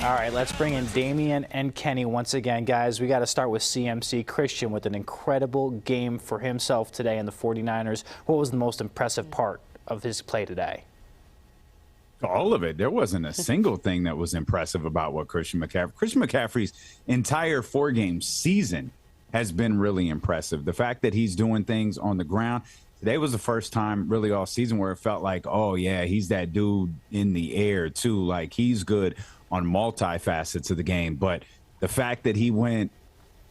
All right, let's bring in Damien and Kenny once again. Guys, we got to start with CMC. Christian with an incredible game for himself today in the 49ers. What was the most impressive part of his play today? All of it. There wasn't a single thing that was impressive about what Christian McCaffrey's entire 4-game season has been really impressive. The fact that he's doing things on the ground. Today was the first time really all season where it felt like, oh, yeah, he's that dude in the air, too. Like, he's good on multi-facets of the game. But the fact that he went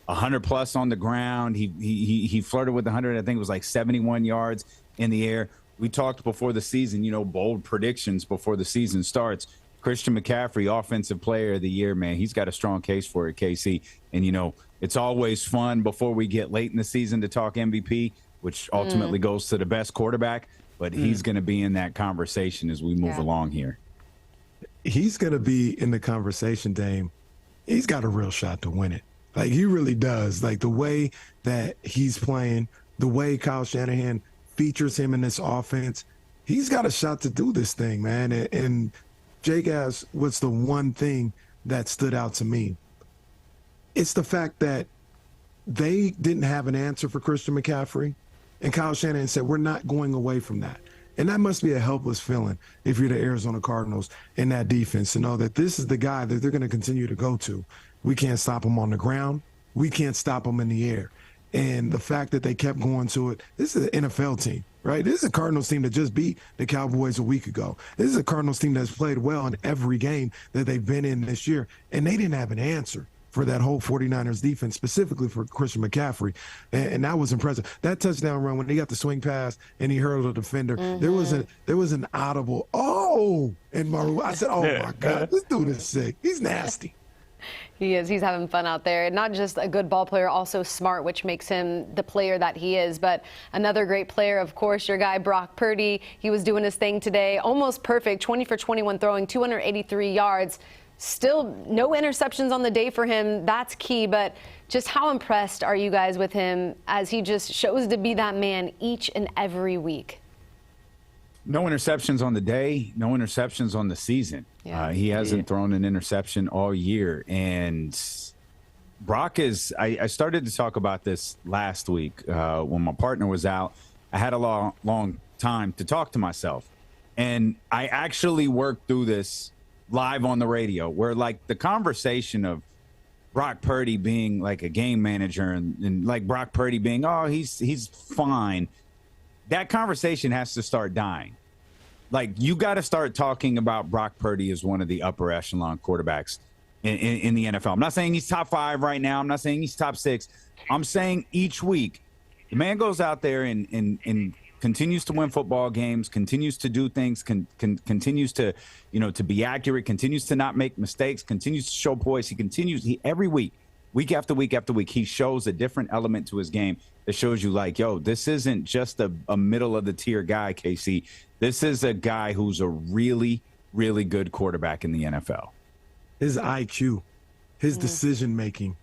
100-plus on the ground, he flirted with 100, I think it was like 71 yards in the air. We talked before the season, bold predictions before the season starts. Christian McCaffrey, Offensive Player of the Year, man, he's got a strong case for it, KC. And, it's always fun before we get late in the season to talk MVP, which ultimately goes to the best quarterback. But he's going to be in that conversation as we move along here. He's going to be in the conversation, Dame. He's got a real shot to win it. Like, he really does. Like, the way that he's playing, the way Kyle Shanahan features him in this offense, he's got a shot to do this thing, man. And Jake asked, what's the one thing that stood out to me? It's the fact that they didn't have an answer for Christian McCaffrey, and Kyle Shanahan said, we're not going away from that. And that must be a helpless feeling if you're the Arizona Cardinals in that defense, to know that this is the guy that they're going to continue to go to. We can't stop him on the ground. We can't stop him in the air. And the fact that they kept going to it, this is an NFL team, right? This is a Cardinals team that just beat the Cowboys a week ago. This is a Cardinals team that's played well in every game that they've been in this year. And they didn't have an answer for that whole 49ers defense, specifically for Christian McCaffrey. And that was impressive. That touchdown run, when he got the swing pass and he hurled a defender, there was an audible, oh, and Maru. I said, oh, my God, this dude is sick. He's nasty. He is. He's having fun out there. Not just a good ball player, also smart, which makes him the player that he is. But another great player, of course, your guy Brock Purdy. He was doing his thing today. Almost perfect. 20 for 21 throwing, 283 yards. Still no interceptions on the day for him. That's key. But just how impressed are you guys with him as he just shows to be that man each and every week? No interceptions on the day, no interceptions on the season. Yeah. He hasn't thrown an interception all year. And Brock is, I started to talk about this last week when my partner was out. I had a long time to talk to myself. And I actually worked through this live on the radio, where like the conversation of Brock Purdy being like a game manager and like Brock Purdy being, oh, he's fine. That conversation has to start dying. Like, you got to start talking about Brock Purdy as one of the upper echelon quarterbacks in the NFL. I'm not saying he's top 5 right now. I'm not saying he's top 6. I'm saying each week the man goes out there and continues to win football games, continues to do things, continues to, to be accurate, continues to not make mistakes, continues to show poise. He every week, week after week after week, he shows a different element to his game that shows you like, yo, this isn't just a middle of the tier guy, KC. This is a guy who's a really, really good quarterback in the NFL. His IQ, his decision-making,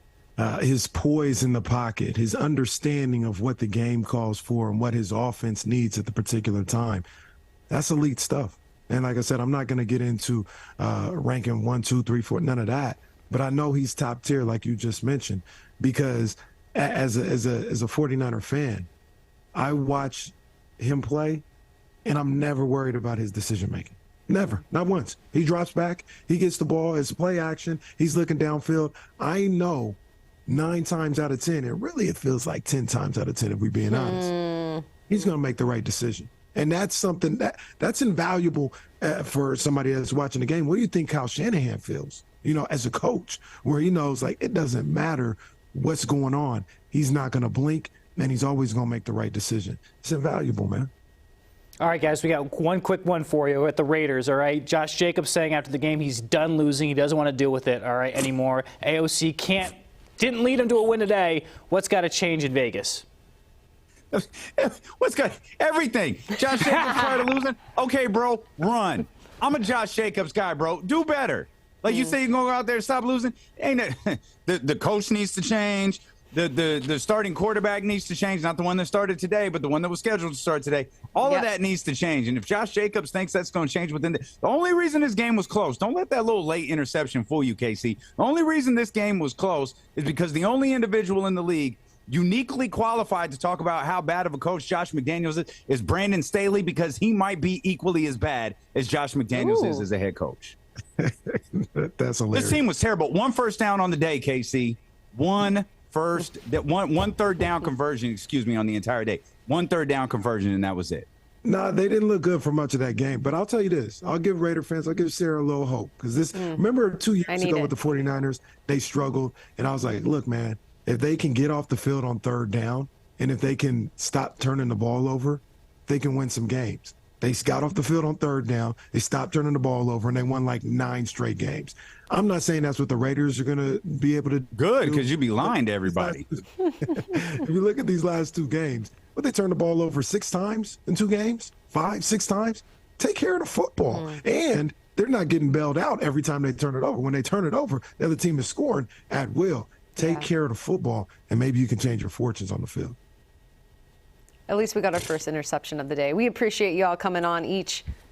his poise in the pocket, his understanding of what the game calls for and what his offense needs at the particular time. That's elite stuff. And like I said, I'm not going to get into ranking 1, 2, 3, 4, none of that. But I know he's top tier, like you just mentioned, because as a 49er fan, I watch him play, and I'm never worried about his decision-making. Never. Not once. He drops back. He gets the ball. It's play action. He's looking downfield. I know 9 times out of 10, and really it feels like 10 times out of 10 if we're being honest, he's going to make the right decision. And that's something that's invaluable for somebody that's watching the game. What do you think Kyle Shanahan feels, as a coach, where he knows, like, it doesn't matter what's going on. He's not going to blink, and he's always going to make the right decision. It's invaluable, man. All right, guys, we got one quick one for you at the Raiders, all right? Josh Jacobs saying after the game he's done losing. He doesn't want to deal with it, all right, anymore. AOC didn't lead him to a win today. What's got to change in Vegas? What's got everything? Josh Jacobs tired of losing? Okay, bro, run. I'm a Josh Jacobs guy, bro. Do better. Like you say, you're going to go out there and stop losing? Ain't it? The coach needs to change. The starting quarterback needs to change, not the one that started today, but the one that was scheduled to start today. All of that needs to change. And if Josh Jacobs thinks that's going to change within the only reason this game was close, don't let that little late interception fool you, KC. The only reason this game was close is because the only individual in the league uniquely qualified to talk about how bad of a coach Josh McDaniels is Brandon Staley, because he might be equally as bad as Josh McDaniels is as a head coach. That's hilarious. This team was terrible. 1 first down on the day, KC. One third down conversion, on the entire day. 1 third down conversion, and that was it. Nah, they didn't look good for much of that game. But I'll tell you this. I'll give Raider fans, I'll give Sarah a little hope. Because remember 2 years ago with the 49ers, they struggled. And I was like, look, man, if they can get off the field on third down, and if they can stop turning the ball over, they can win some games. They got off the field on third down. They stopped turning the ball over, and they won like 9 straight games. I'm not saying that's what the Raiders are going to be able to do. Good, because you'd be lying to everybody. If you look at these last 2 games, but they turned the ball over 6 times in 2 games, 5, 6 times. Take care of the football. And they're not getting bailed out every time they turn it over. When they turn it over, the other team is scoring at will. Take care of the football, and maybe you can change your fortunes on the field. At least we got our first interception of the day. We appreciate y'all coming on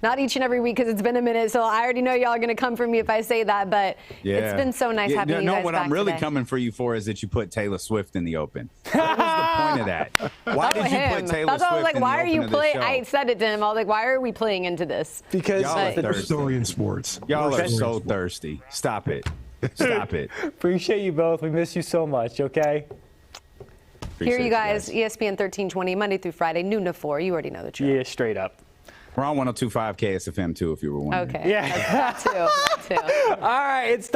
not each and every week, because it's been a minute, so I already know y'all are going to come for me if I say that, but it's been so nice having you guys what back I'm really today. coming for you for is that you put Taylor Swift in the open. What was the point of that? Why did you put Taylor Swift I was like, in why the are you open of this playing? show? I said it to him. I was like, why are we playing into this? Because Y'all are The thirsty. story in sports. Y'all are so Sports. thirsty. Stop it. Stop it. appreciate you both. We miss you so much, okay? Here you guys, ESPN 1320, Monday through Friday, noon to 4. You already know the drill. Yeah, straight up. We're on 102.5 KSFM too, if you were wondering. Okay. Yeah. That too. All right, it's time.